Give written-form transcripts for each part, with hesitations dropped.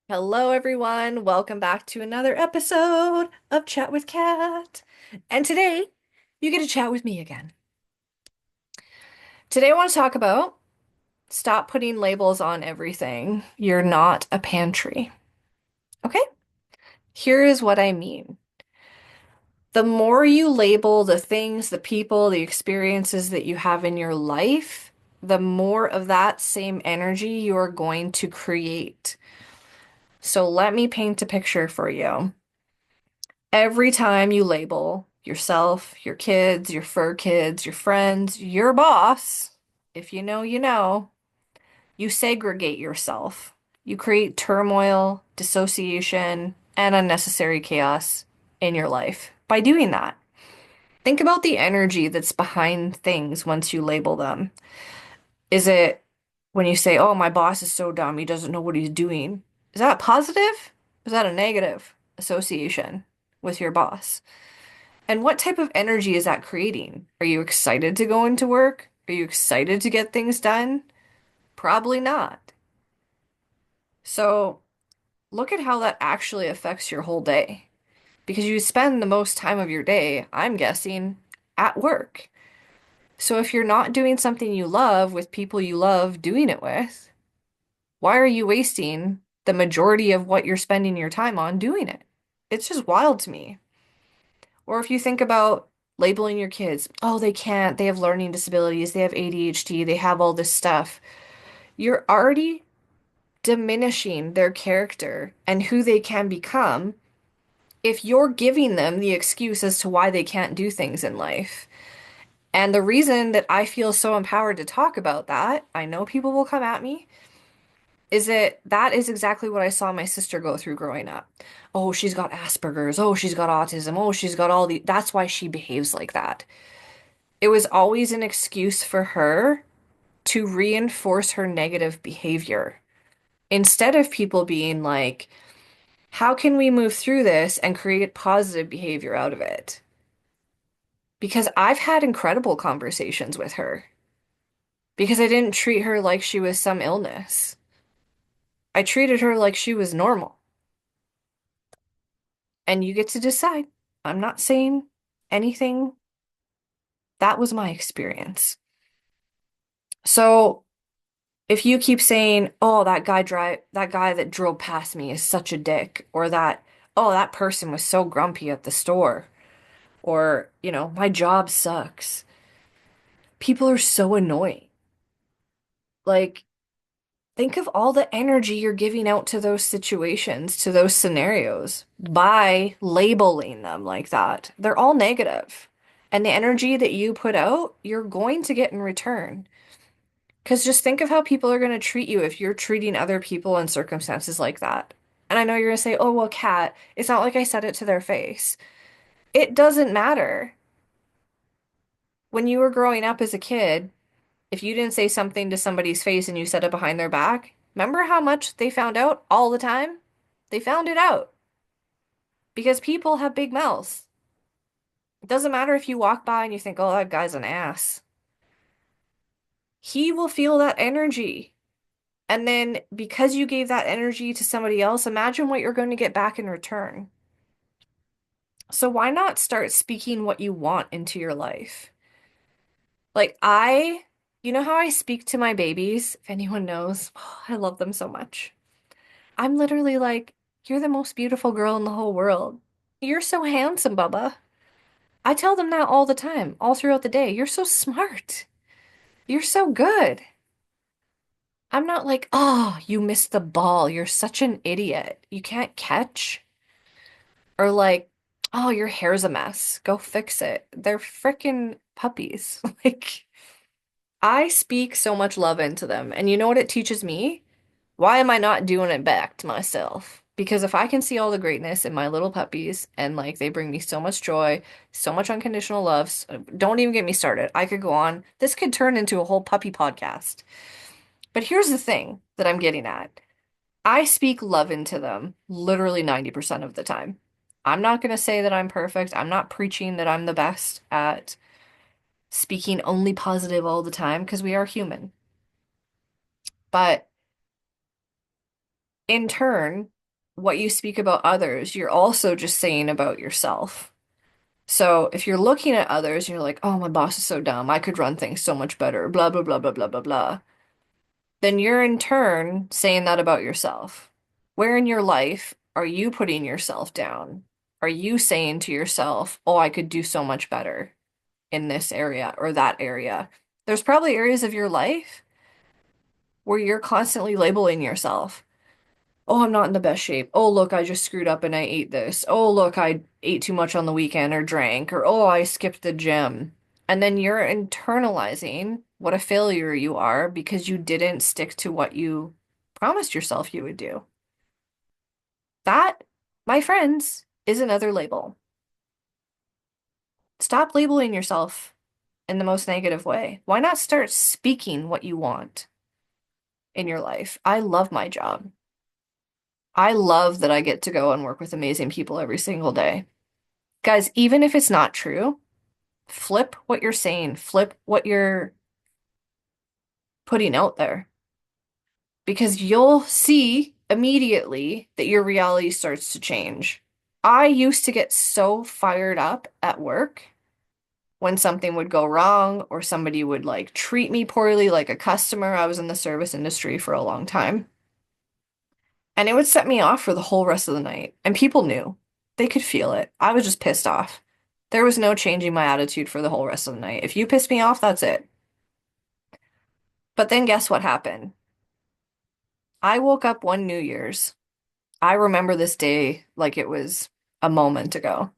Hello, everyone. Welcome back to another episode of Chat with Kat. And today, you get to chat with me again. Today, I want to talk about stop putting labels on everything. You're not a pantry. Okay? Here is what I mean. The more you label the things, the people, the experiences that you have in your life, the more of that same energy you are going to create. So, let me paint a picture for you. Every time you label yourself, your kids, your fur kids, your friends, your boss, if you know, you know, you segregate yourself. You create turmoil, dissociation, and unnecessary chaos in your life by doing that. Think about the energy that's behind things once you label them. Is it when you say, oh, my boss is so dumb, he doesn't know what he's doing? Is that positive? Is that a negative association with your boss? And what type of energy is that creating? Are you excited to go into work? Are you excited to get things done? Probably not. So look at how that actually affects your whole day. Because you spend the most time of your day, I'm guessing, at work. So if you're not doing something you love with people you love doing it with, why are you wasting the majority of what you're spending your time on doing it? It's just wild to me. Or if you think about labeling your kids, oh, they can't, they have learning disabilities, they have ADHD, they have all this stuff. You're already diminishing their character and who they can become if you're giving them the excuse as to why they can't do things in life. And the reason that I feel so empowered to talk about that, I know people will come at me, is that is exactly what I saw my sister go through growing up. Oh, she's got Asperger's. Oh, she's got autism. Oh, she's got all the, that's why she behaves like that. It was always an excuse for her to reinforce her negative behavior instead of people being like, how can we move through this and create positive behavior out of it? Because I've had incredible conversations with her because I didn't treat her like she was some illness. I treated her like she was normal. And you get to decide. I'm not saying anything. That was my experience. So if you keep saying, "Oh, that guy that drove past me is such a dick," or that, "Oh, that person was so grumpy at the store," or, "My job sucks." People are so annoying. Like, think of all the energy you're giving out to those situations, to those scenarios by labeling them like that. They're all negative. And the energy that you put out, you're going to get in return. Because just think of how people are going to treat you if you're treating other people in circumstances like that. And I know you're going to say, oh, well, Kat, it's not like I said it to their face. It doesn't matter. When you were growing up as a kid, if you didn't say something to somebody's face and you said it behind their back, remember how much they found out all the time? They found it out because people have big mouths. It doesn't matter if you walk by and you think, oh, that guy's an ass. He will feel that energy. And then because you gave that energy to somebody else, imagine what you're going to get back in return. So why not start speaking what you want into your life? Like you know how I speak to my babies? If anyone knows, oh, I love them so much. I'm literally like, you're the most beautiful girl in the whole world. You're so handsome, Bubba. I tell them that all the time, all throughout the day. You're so smart. You're so good. I'm not like, oh, you missed the ball. You're such an idiot. You can't catch. Or like, oh, your hair's a mess. Go fix it. They're freaking puppies. Like, I speak so much love into them. And you know what it teaches me? Why am I not doing it back to myself? Because if I can see all the greatness in my little puppies and like they bring me so much joy, so much unconditional love, don't even get me started. I could go on. This could turn into a whole puppy podcast. But here's the thing that I'm getting at. I speak love into them literally 90% of the time. I'm not going to say that I'm perfect. I'm not preaching that I'm the best at speaking only positive all the time because we are human. But in turn, what you speak about others, you're also just saying about yourself. So if you're looking at others and you're like, oh, my boss is so dumb, I could run things so much better, blah, blah, blah, blah, blah, blah, blah, then you're in turn saying that about yourself. Where in your life are you putting yourself down? Are you saying to yourself, oh, I could do so much better in this area or that area? There's probably areas of your life where you're constantly labeling yourself. Oh, I'm not in the best shape. Oh, look, I just screwed up and I ate this. Oh, look, I ate too much on the weekend or drank, or oh, I skipped the gym. And then you're internalizing what a failure you are because you didn't stick to what you promised yourself you would do. That, my friends, is another label. Stop labeling yourself in the most negative way. Why not start speaking what you want in your life? I love my job. I love that I get to go and work with amazing people every single day. Guys, even if it's not true, flip what you're saying, flip what you're putting out there, because you'll see immediately that your reality starts to change. I used to get so fired up at work when something would go wrong or somebody would like treat me poorly like a customer. I was in the service industry for a long time. And it would set me off for the whole rest of the night. And people knew. They could feel it. I was just pissed off. There was no changing my attitude for the whole rest of the night. If you piss me off, that's it. But then guess what happened? I woke up one New Year's. I remember this day like it was a moment ago.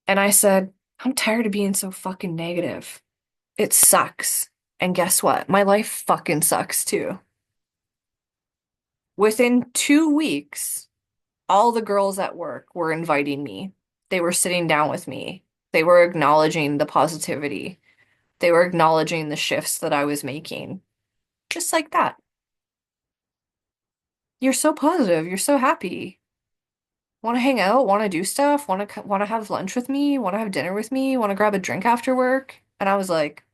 And I said, I'm tired of being so fucking negative. It sucks. And guess what? My life fucking sucks too. Within 2 weeks, all the girls at work were inviting me. They were sitting down with me. They were acknowledging the positivity. They were acknowledging the shifts that I was making. Just like that. You're so positive. You're so happy. Want to hang out? Want to do stuff? Want to have lunch with me? Want to have dinner with me? Want to grab a drink after work? And I was like,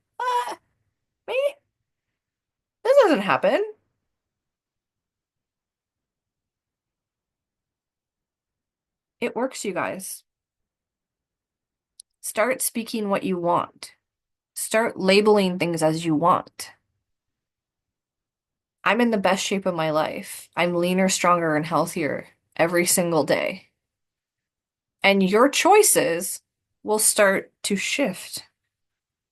me? This doesn't happen. It works, you guys. Start speaking what you want. Start labeling things as you want. I'm in the best shape of my life. I'm leaner, stronger, and healthier every single day. And your choices will start to shift.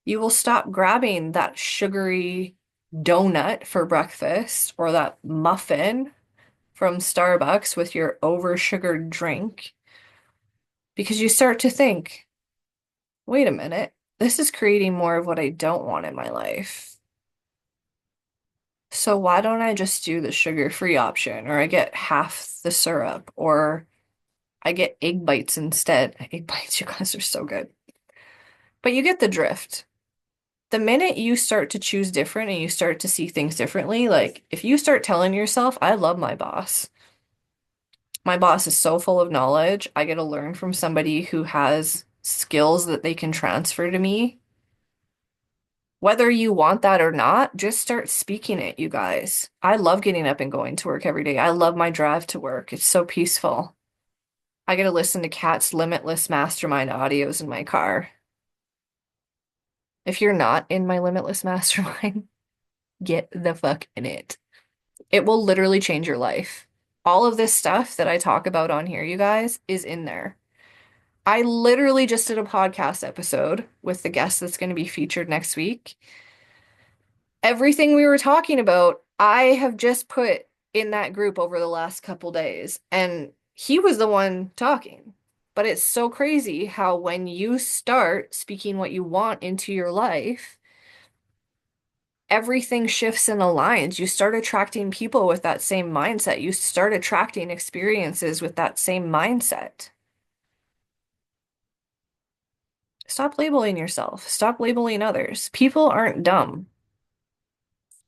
You will stop grabbing that sugary donut for breakfast or that muffin from Starbucks with your over-sugared drink because you start to think, wait a minute, this is creating more of what I don't want in my life. So why don't I just do the sugar-free option, or I get half the syrup, or I get egg bites instead. Egg bites, you guys are so good. But you get the drift. The minute you start to choose different and you start to see things differently, like if you start telling yourself, I love my boss. My boss is so full of knowledge. I get to learn from somebody who has skills that they can transfer to me. Whether you want that or not, just start speaking it, you guys. I love getting up and going to work every day. I love my drive to work. It's so peaceful. I get to listen to Kat's Limitless Mastermind audios in my car. If you're not in my Limitless Mastermind, get the fuck in it. It will literally change your life. All of this stuff that I talk about on here, you guys, is in there. I literally just did a podcast episode with the guest that's going to be featured next week. Everything we were talking about, I have just put in that group over the last couple days, and he was the one talking. But it's so crazy how when you start speaking what you want into your life, everything shifts and aligns. You start attracting people with that same mindset. You start attracting experiences with that same mindset. Stop labeling yourself. Stop labeling others. People aren't dumb.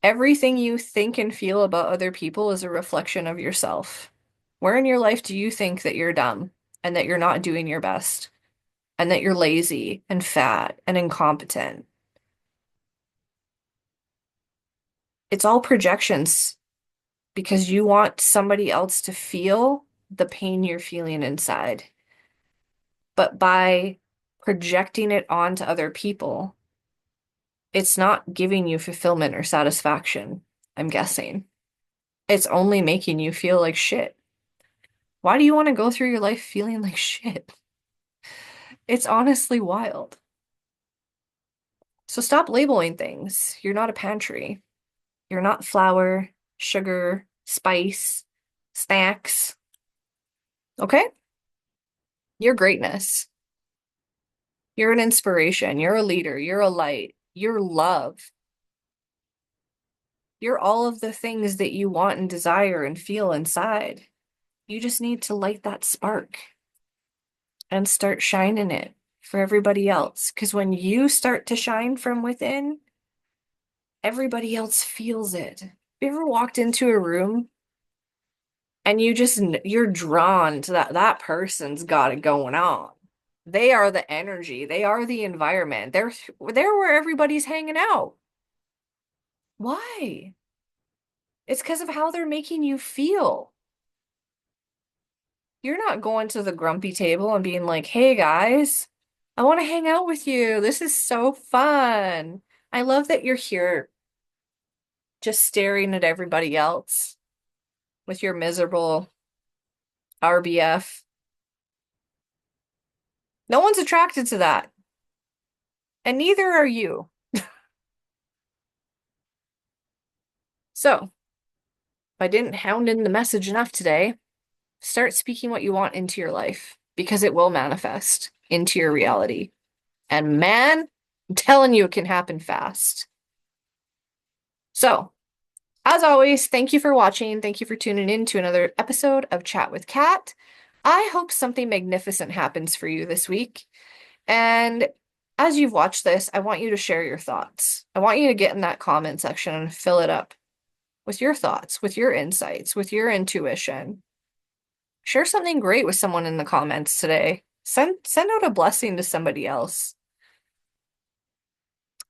Everything you think and feel about other people is a reflection of yourself. Where in your life do you think that you're dumb and that you're not doing your best and that you're lazy and fat and incompetent? It's all projections. because you want somebody else to feel the pain you're feeling inside. But by projecting it onto other people, it's not giving you fulfillment or satisfaction, I'm guessing. It's only making you feel like shit. Why do you want to go through your life feeling like shit? It's honestly wild. So stop labeling things. You're not a pantry. You're not flour, sugar, spice, snacks. Okay? You're greatness. You're an inspiration. You're a leader. You're a light. You're love. You're all of the things that you want and desire and feel inside. You just need to light that spark and start shining it for everybody else. Because when you start to shine from within, everybody else feels it. Have you ever walked into a room and you're drawn to that person's got it going on? They are the energy, they are the environment. They're where everybody's hanging out. Why? It's because of how they're making you feel. You're not going to the grumpy table and being like, "Hey guys, I want to hang out with you. This is so fun. I love that you're here just staring at everybody else with your miserable RBF." No one's attracted to that, and neither are you. So, if I didn't hound in the message enough today, start speaking what you want into your life because it will manifest into your reality. And man, I'm telling you, it can happen fast. So, as always, thank you for watching. Thank you for tuning in to another episode of Chat with Kat. I hope something magnificent happens for you this week. And as you've watched this, I want you to share your thoughts. I want you to get in that comment section and fill it up with your thoughts, with your insights, with your intuition. Share something great with someone in the comments today. Send out a blessing to somebody else.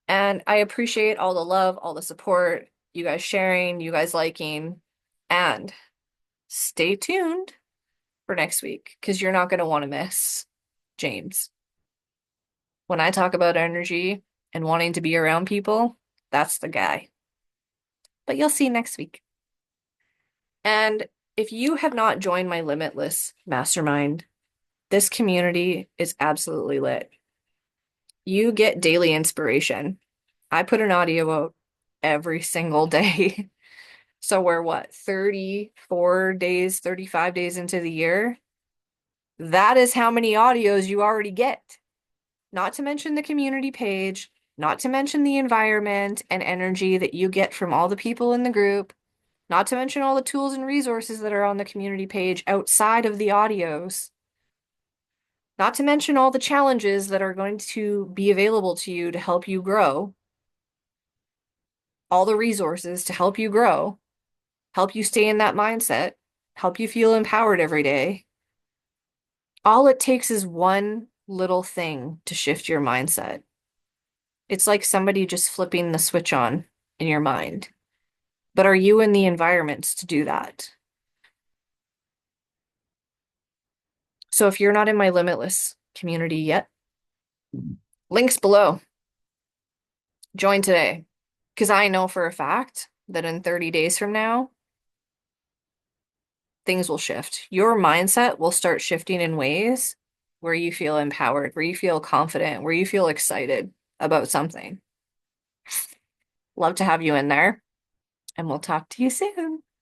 And I appreciate all the love, all the support, you guys sharing, you guys liking, and stay tuned for next week because you're not going to want to miss James. When I talk about energy and wanting to be around people, that's the guy. But you'll see next week. And if you have not joined my Limitless Mastermind, this community is absolutely lit. You get daily inspiration. I put an audio out every single day. So we're what, 34 days, 35 days into the year? That is how many audios you already get. Not to mention the community page, not to mention the environment and energy that you get from all the people in the group, not to mention all the tools and resources that are on the community page outside of the audios. Not to mention all the challenges that are going to be available to you to help you grow, all the resources to help you grow, help you stay in that mindset, help you feel empowered every day. All it takes is one little thing to shift your mindset. It's like somebody just flipping the switch on in your mind. But are you in the environment to do that? So if you're not in my Limitless community yet, links below. Join today. Because I know for a fact that in 30 days from now, things will shift. Your mindset will start shifting in ways where you feel empowered, where you feel confident, where you feel excited about something. Love to have you in there, and we'll talk to you soon.